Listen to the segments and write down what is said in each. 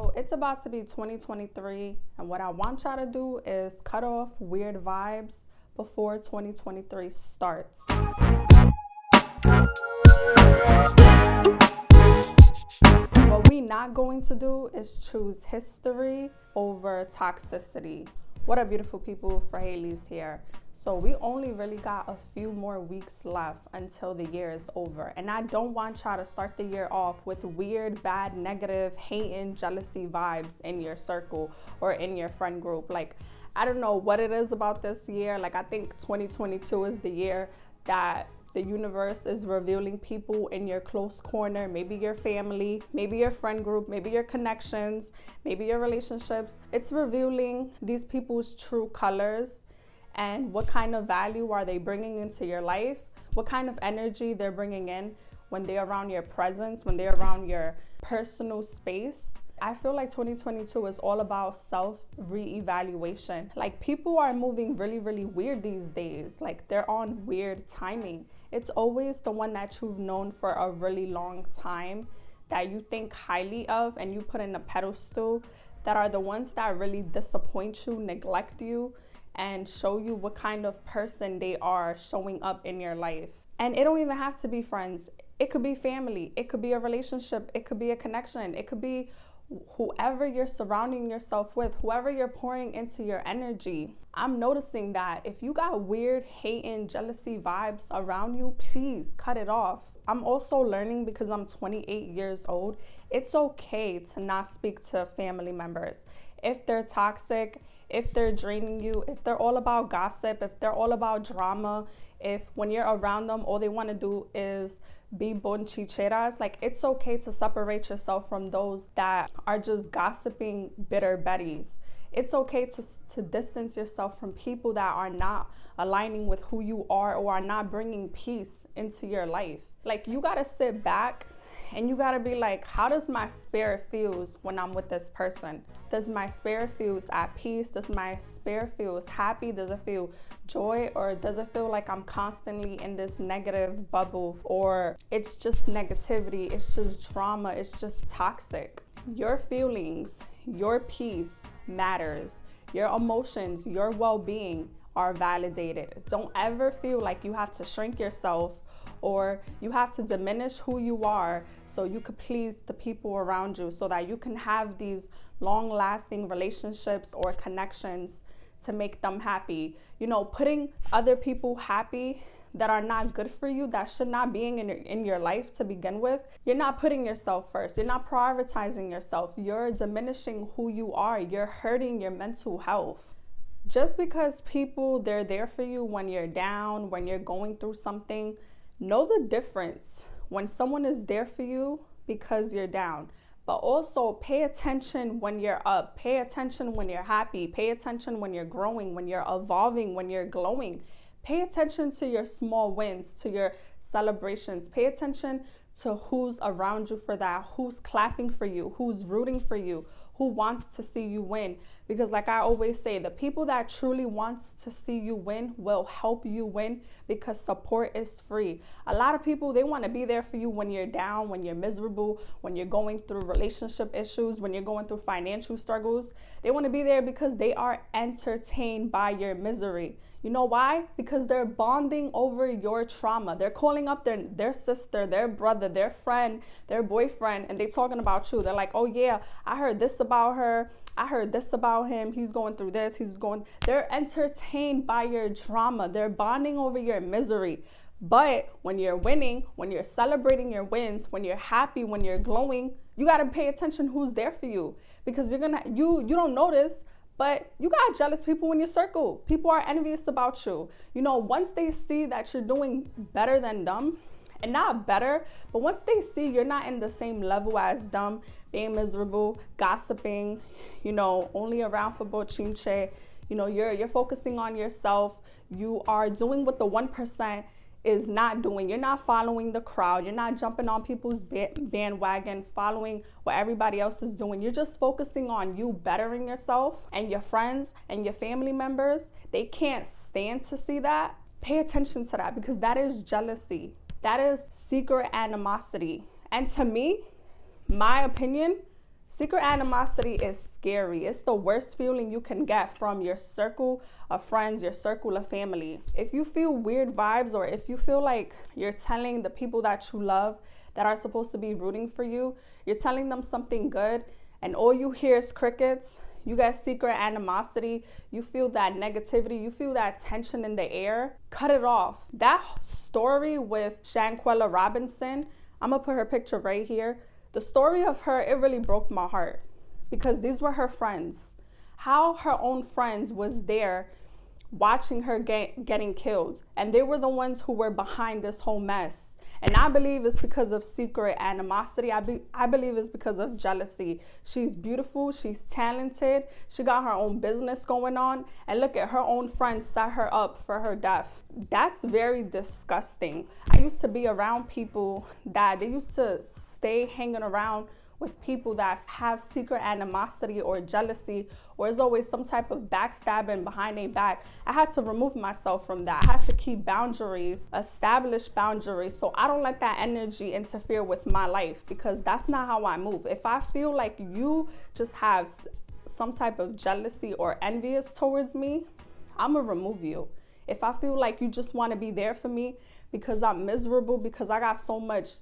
So it's about to be 2023, and what I want y'all to do is cut off weird vibes before 2023 starts. What we not going to do is choose history over toxicity. What up, beautiful people? Haley's here. So we only really got a few more weeks left until the year is over. And I don't want y'all to start the year off with weird, bad, negative, hating, jealousy vibes in your circle or in your friend group. Like, I don't know what it is about this year. Like, I think 2022 is the year that the universe is revealing people in your close corner, maybe your family, maybe your friend group, maybe your connections, maybe your relationships. It's revealing these people's true colors and what kind of value are they bringing into your life, what kind of energy they're bringing in when they're around your presence, when they're around your personal space. I feel like 2022 is all about self-reevaluation. Like, people are moving really, really weird these days. Like, they're on weird timing. It's always the one that you've known for a really long time that you think highly of and you put in a pedestal that are the ones that really disappoint you, neglect you, and show you what kind of person they are showing up in your life. And it don't even have to be friends. It could be family. It could be a relationship. It could be a connection. It could be whoever you're surrounding yourself with, whoever you're pouring into your energy. I'm noticing that if you got weird, hating, jealousy vibes around you, please cut it off. I'm also learning, because I'm 28 years old, it's okay to not speak to family members. If they're toxic, if they're draining you, if they're all about gossip, if they're all about drama, if when you're around them, all they want to do is be bonchicheras, like, it's okay to separate yourself from those that are just gossiping bitter betties. It's okay to distance yourself from people that are not aligning with who you are or are not bringing peace into your life. Like, you gotta sit back and you gotta be like, how does my spirit feels when I'm with this person? Does my spirit feels at peace? Does my spirit feels happy? Does it feel joy? Or does it feel like I'm constantly in this negative bubble, or it's just negativity, it's just drama, it's just toxic? Your feelings, your peace matters. Your emotions, your well-being are validated. Don't ever feel like you have to shrink yourself or you have to diminish who you are so you could please the people around you, so that you can have these long-lasting relationships or connections to make them happy. You know, putting other people happy that are not good for you, that should not be in your life to begin with. You're not putting yourself first. You're not prioritizing yourself. You're diminishing who you are. You're hurting your mental health. Just because people, they're there for you when you're down, when you're going through something, know the difference when someone is there for you because you're down. But also pay attention when you're up. Pay attention when you're happy. Pay attention when you're growing, when you're evolving, when you're glowing. Pay attention to your small wins, to your celebrations. Pay attention to who's around you for that, who's clapping for you, who's rooting for you, who wants to see you win. Because like I always say, the people that truly wants to see you win will help you win, because support is free. A lot of people, they want to be there for you when you're down, when you're miserable, when you're going through relationship issues, when you're going through financial struggles. They want to be there because they are entertained by your misery. You know why? Because they're bonding over your trauma. They're calling up their sister, their brother, their friend, their boyfriend, and they're talking about you. They're like, oh yeah, I heard this about her. I heard this about him. He's going through this. They're entertained by your drama. They're bonding over your misery. But when you're winning, when you're celebrating your wins, when you're happy, when you're glowing, you got to pay attention who's there for you, because you don't notice, but you got jealous people in your circle. People are envious about you. You know, once they see that you're doing better than them, and not better, but once they see you're not in the same level as them, being miserable, gossiping, you know, only around for bochinche, you know, you're focusing on yourself. You are doing what the 1% is not doing. You're not following the crowd. You're not jumping on people's bandwagon, following what everybody else is doing. You're just focusing on you bettering yourself, and your friends and your family members, they can't stand to see that. Pay attention to that, because that is jealousy. That is secret animosity. And to me, my opinion, Secret animosity is scary. It's the worst feeling you can get from your circle of friends, your circle of family. If you feel weird vibes, or if you feel like you're telling the people that you love, that are supposed to be rooting for you, you're telling them something good, and all you hear is crickets, you get secret animosity, you feel that negativity, you feel that tension in the air, cut it off. That story with Shanquella Robinson, I'm gonna put her picture right here. The story of her, it really broke my heart, because these were her friends. How her own friends was there watching her getting killed, and they were the ones who were behind this whole mess. And I believe it's because of secret animosity. I believe it's because of jealousy. She's beautiful, she's talented, she got her own business going on, and look at her own friends set her up for her death. That's very disgusting. I used to be around people that they used to stay hanging around with people that have secret animosity or jealousy, or is always some type of backstabbing behind their back. I had to remove myself from that. I had to keep boundaries, establish boundaries, so I don't let that energy interfere with my life, because that's not how I move. If I feel like you just have some type of jealousy or envious towards me, I'm gonna remove you. If I feel like you just want to be there for me because I'm miserable, because I got so much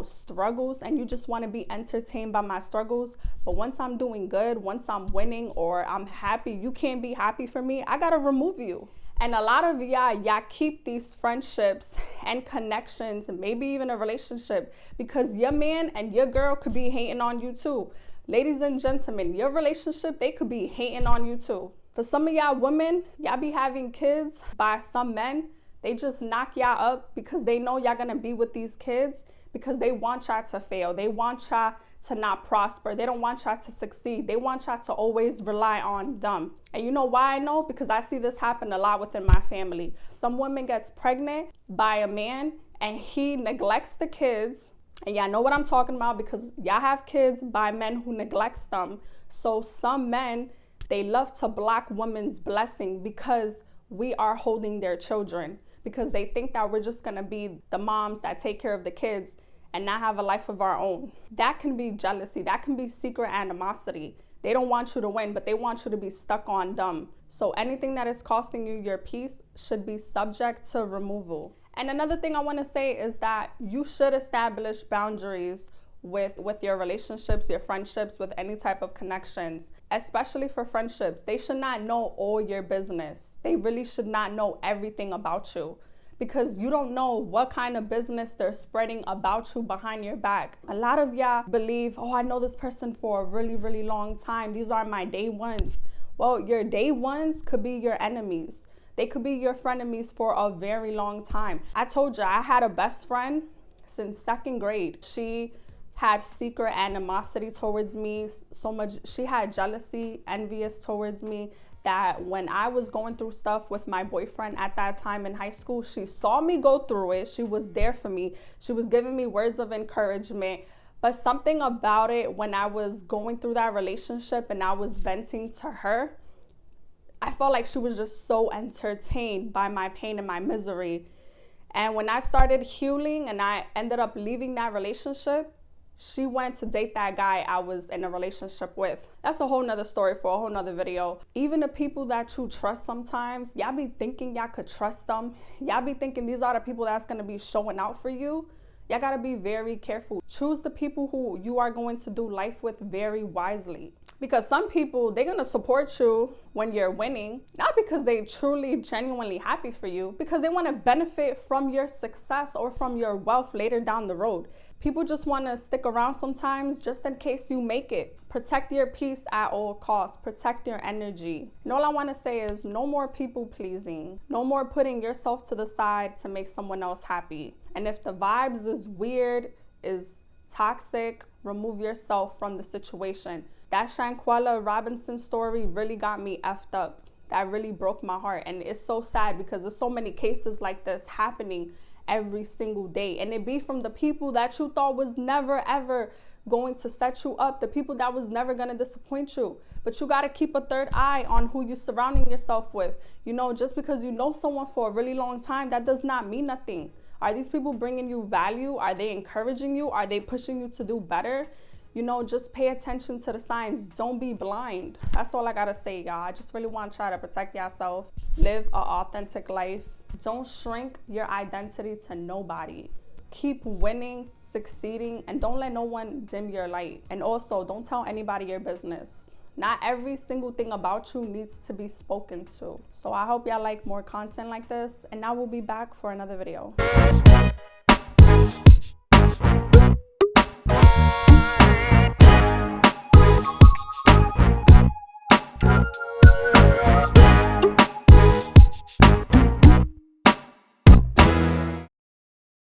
struggles, and you just want to be entertained by my struggles, but once I'm doing good, once I'm winning or I'm happy, you can't be happy for me, I gotta remove you. And a lot of y'all keep these friendships and connections, and maybe even a relationship, because your man and your girl could be hating on you too. Ladies and gentlemen, your relationship, they could be hating on you too. For some of y'all women, y'all be having kids by some men. They just knock y'all up because they know y'all gonna be with these kids, because they want y'all to fail. They want y'all to not prosper. They don't want y'all to succeed. They want y'all to always rely on them. And you know why I know? Because I see this happen a lot within my family. Some woman gets pregnant by a man and he neglects the kids. And y'all know what I'm talking about, because y'all have kids by men who neglects them. So some men, they love to block women's blessing because we are holding their children, because they think that we're just gonna be the moms that take care of the kids and not have a life of our own. That can be jealousy. That can be secret animosity. They don't want you to win, but they want you to be stuck on them. So anything that is costing you your peace should be subject to removal. And another thing I want to say is that you should establish boundaries with your relationships, your friendships, with any type of connections, especially for friendships. They should not know all your business. They really should not know everything about you, because you don't know what kind of business they're spreading about you behind your back. A lot of y'all believe, oh, I know this person for a really, really long time. These are my day ones. Well, your day ones could be your enemies. They could be your frenemies for a very long time. I told you, I had a best friend since second grade. She had secret animosity towards me so much. She had jealousy, envious towards me, that when I was going through stuff with my boyfriend at that time in high school, she saw me go through it. She was there for me. She was giving me words of encouragement. But something about it, when I was going through that relationship and I was venting to her, I felt like she was just so entertained by my pain and my misery. And when I started healing and I ended up leaving that relationship, she went to date that guy I was in a relationship with. That's a whole nother story for a whole nother video. Even the people that you trust sometimes, y'all be thinking y'all could trust them. Y'all be thinking these are the people that's gonna be showing out for you. Y'all gotta be very careful. Choose the people who you are going to do life with very wisely. Because some people, they're gonna support you when you're winning, not because they truly, genuinely happy for you, because they wanna benefit from your success or from your wealth later down the road. People just wanna stick around sometimes just in case you make it. Protect your peace at all costs. Protect your energy. And all I wanna say is no more people pleasing. No more putting yourself to the side to make someone else happy. And if the vibes is weird, is toxic, remove yourself from the situation. That Shanquella Robinson story really got me effed up. That really broke my heart. And it's so sad because there's so many cases like this happening every single day. And it be from the people that you thought was never, ever going to set you up. The people that was never going to disappoint you. But you got to keep a third eye on who you're surrounding yourself with. You know, just because you know someone for a really long time, that does not mean nothing. Are these people bringing you value? Are they encouraging you? Are they pushing you to do better? You know, just pay attention to the signs. Don't be blind. That's all I gotta say, y'all. I just really want to try to protect yourself. Live an authentic life. Don't shrink your identity to nobody. Keep winning, succeeding, and don't let no one dim your light. And also, don't tell anybody your business. Not every single thing about you needs to be spoken to. So I hope y'all like more content like this, and I will be back for another video.